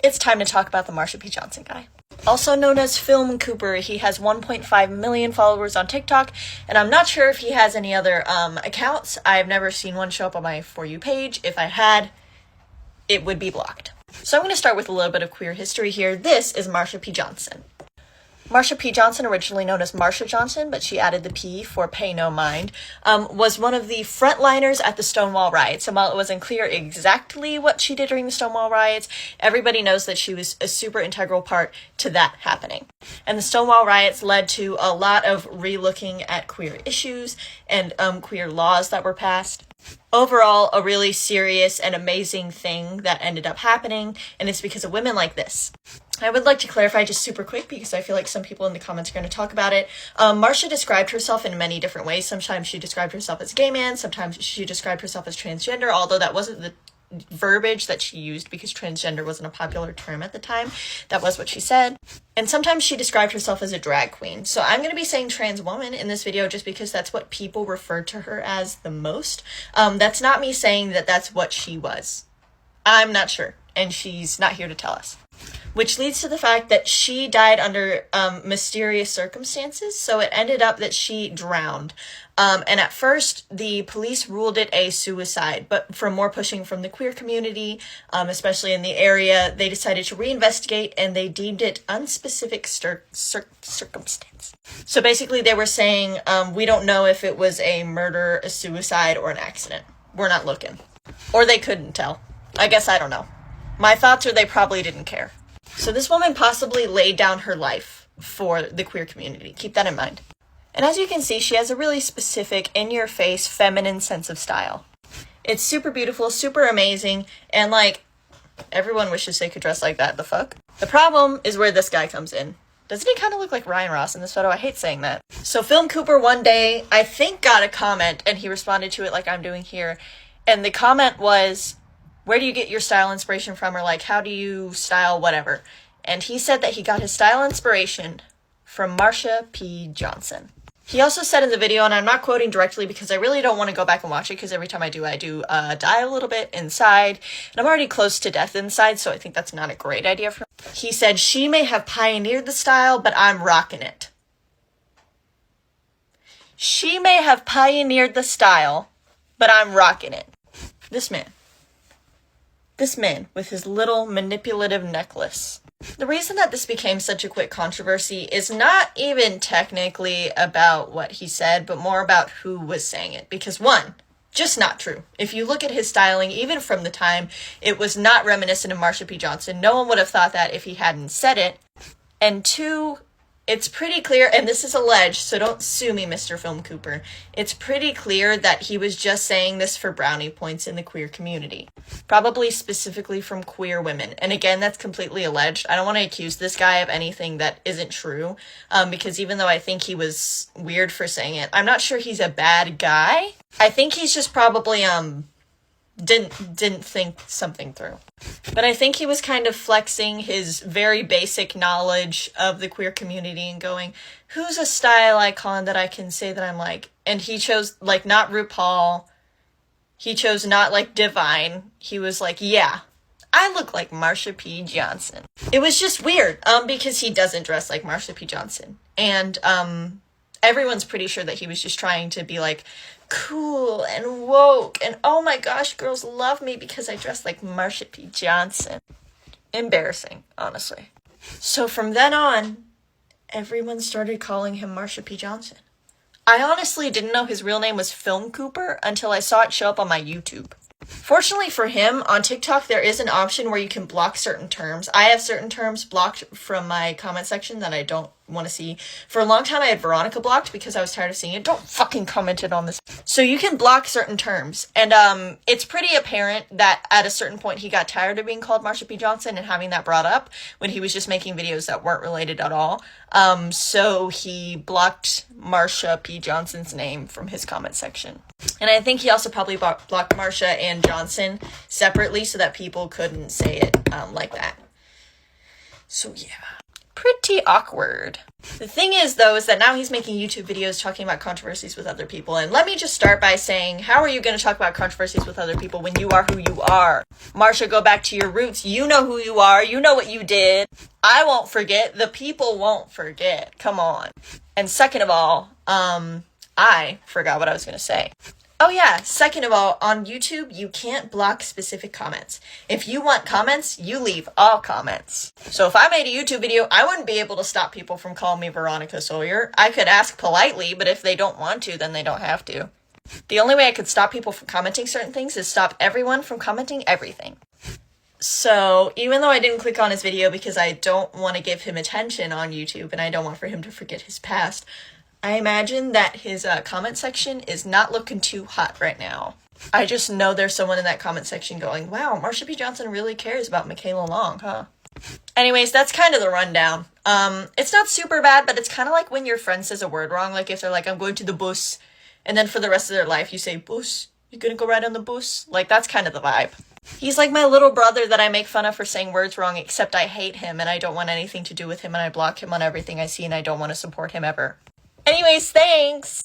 it's time to talk about the Marsha P. Johnson guy. Also known as Film Cooper, he has 1.5 million followers on TikTok, and I'm not sure if he has any other accounts. I've never seen one show up on my For You page. If I had, it would be blocked. So I'm going to start with a little bit of queer history here. This is Marsha P. Johnson. Marsha P. Johnson, originally known as Marsha Johnson, but she added the P for pay no mind, was one of the frontliners at the Stonewall riots. And while it wasn't clear exactly what she did during the Stonewall riots, everybody knows that she was a super integral part to that happening. And the Stonewall riots led to a lot of relooking at queer issues and queer laws that were passed. Overall, a really serious and amazing thing that ended up happening, and it's because of women like this. I would like to clarify just super quick because I feel like some people in the comments are going to talk about it. Marsha described herself in many different ways. Sometimes she described herself as a gay man. Sometimes she described herself as transgender, although that wasn't the verbiage that she used because transgender wasn't a popular term at the time. That was what she said. And sometimes she described herself as a drag queen. So I'm going to be saying trans woman in this video just because that's what people referred to her as the most. That's not me saying that that's what she was. I'm not sure, and she's not here to tell us. Which leads to the fact that she died under mysterious circumstances, so it ended up that she drowned. And at first, the police ruled it a suicide, but from more pushing from the queer community, especially in the area, they decided to reinvestigate, and they deemed it unspecific circumstance. So basically, they were saying, we don't know if it was a murder, a suicide, or an accident. We're not looking. Or they couldn't tell. I guess I don't know. My thoughts are they probably didn't care. So this woman possibly laid down her life for the queer community. Keep that in mind. And as you can see, she has a really specific, in-your-face, feminine sense of style. It's super beautiful, super amazing, and like, everyone wishes they could dress like that, the fuck? The problem is where this guy comes in. Doesn't he kind of look like Ryan Ross in this photo? I hate saying that. So Film Cooper one day, I think, got a comment, and he responded to it like I'm doing here. And the comment was, where do you get your style inspiration from? Or like, how do you style whatever? And he said that he got his style inspiration from Marsha P. Johnson. He also said in the video, and I'm not quoting directly because I really don't want to go back and watch it because every time I do die a little bit inside. And I'm already close to death inside, so I think that's not a great idea for me. He said, she may have pioneered the style, but I'm rocking it. She may have pioneered the style, but I'm rocking it. This man with his little manipulative necklace. The reason that this became such a quick controversy is not even technically about what he said, but more about who was saying it. Because one, just not true. If you look at his styling, even from the time, it was not reminiscent of Marsha P. Johnson. No one would have thought that if he hadn't said it. And two, it's pretty clear, and this is alleged, so don't sue me, Mr. Film Cooper. It's pretty clear that he was just saying this for brownie points in the queer community. Probably specifically from queer women. And again, that's completely alleged. I don't want to accuse this guy of anything that isn't true, because even though I think he was weird for saying it, I'm not sure he's a bad guy. I think he's just probably, didn't think something through. But I think he was kind of flexing his very basic knowledge of the queer community and going, who's a style icon that I can say that I'm like? And he chose, like, not RuPaul. He chose not, like, Divine. He was like, yeah, I look like Marsha P. Johnson. It was just weird, because he doesn't dress like Marsha P. Johnson. And, everyone's pretty sure that he was just trying to be, like, cool and woke and oh my gosh, girls love me because I dress like Marsha P. Johnson. Embarrassing, honestly. So from then on, everyone started calling him Marsha P. Johnson. I honestly didn't know his real name was Film Cooper until I saw it show up on my YouTube. Fortunately for him, on TikTok there is an option where you can block certain terms. I have certain terms blocked from my comment section that I don't want to see. For a long time I had Veronica blocked because I was tired of seeing it. Don't fucking comment it on this. So you can block certain terms. And it's pretty apparent that at a certain point he got tired of being called Marsha P. Johnson and having that brought up when he was just making videos that weren't related at all. So he blocked Marsha P. Johnson's name from his comment section. And I think he also probably blocked Marsha and Johnson separately so that people couldn't say it like that. So yeah, pretty awkward. The thing is, though, is that now he's making YouTube videos talking about controversies with other people. And let me just start by saying, how are you going to talk about controversies with other people when you are who you are? Marsha, go back to your roots. You know who you are. You know what you did. I won't forget. The people won't forget. Come on. And second of all, I forgot what I was going to say. Oh yeah, second of all, on YouTube, you can't block specific comments. If you want comments, you leave all comments. So if I made a YouTube video, I wouldn't be able to stop people from calling me Veronica Sawyer. I could ask politely, but if they don't want to, then they don't have to. The only way I could stop people from commenting certain things is stop everyone from commenting everything. So even though I didn't click on his video because I don't want to give him attention on YouTube and I don't want for him to forget his past, I imagine that his comment section is not looking too hot right now. I just know there's someone in that comment section going, wow, Marsha P. Johnson really cares about Michaela Long, huh? Anyways, that's kind of the rundown. It's not super bad, but it's kind of like when your friend says a word wrong, like if they're like, I'm going to the bus, and then for the rest of their life you say, bus, you gonna go ride on the bus? Like, that's kind of the vibe. He's like my little brother that I make fun of for saying words wrong, except I hate him and I don't want anything to do with him and I block him on everything I see and I don't want to support him ever. Anyways, thanks!